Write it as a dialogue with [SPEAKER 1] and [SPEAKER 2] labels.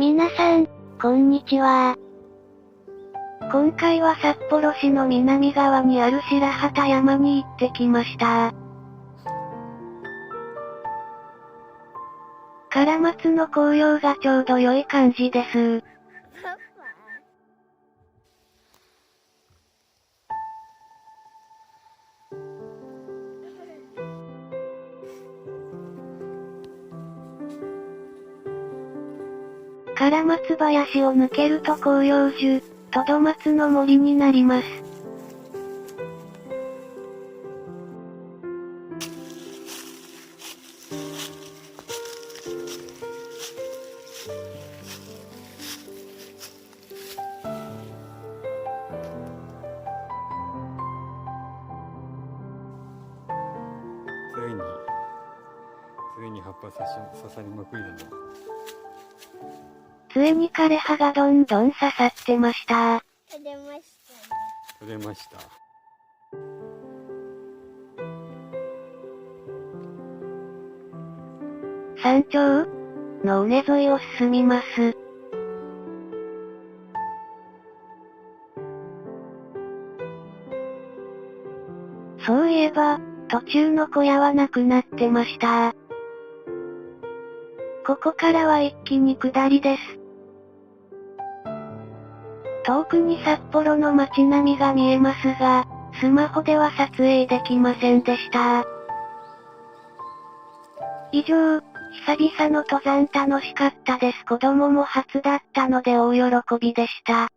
[SPEAKER 1] 皆さん、こんにちは。今回は札幌市の南側にある白畑山に行ってきました。カラマツの紅葉がちょうど良い感じです。唐松林を抜けると広葉樹、トドマツの森になります。
[SPEAKER 2] ついに葉っぱ刺さりまくりだな。
[SPEAKER 1] ついに枯葉がどんどん刺さってました。
[SPEAKER 2] 取れました。
[SPEAKER 1] 山頂の尾根沿いを進みます。そういえば、途中の小屋はなくなってました。ここからは一気に下りです。遠くに札幌の街並みが見えますが、スマホでは撮影できませんでした。以上、久々の登山楽しかったです。子供も初だったので大喜びでした。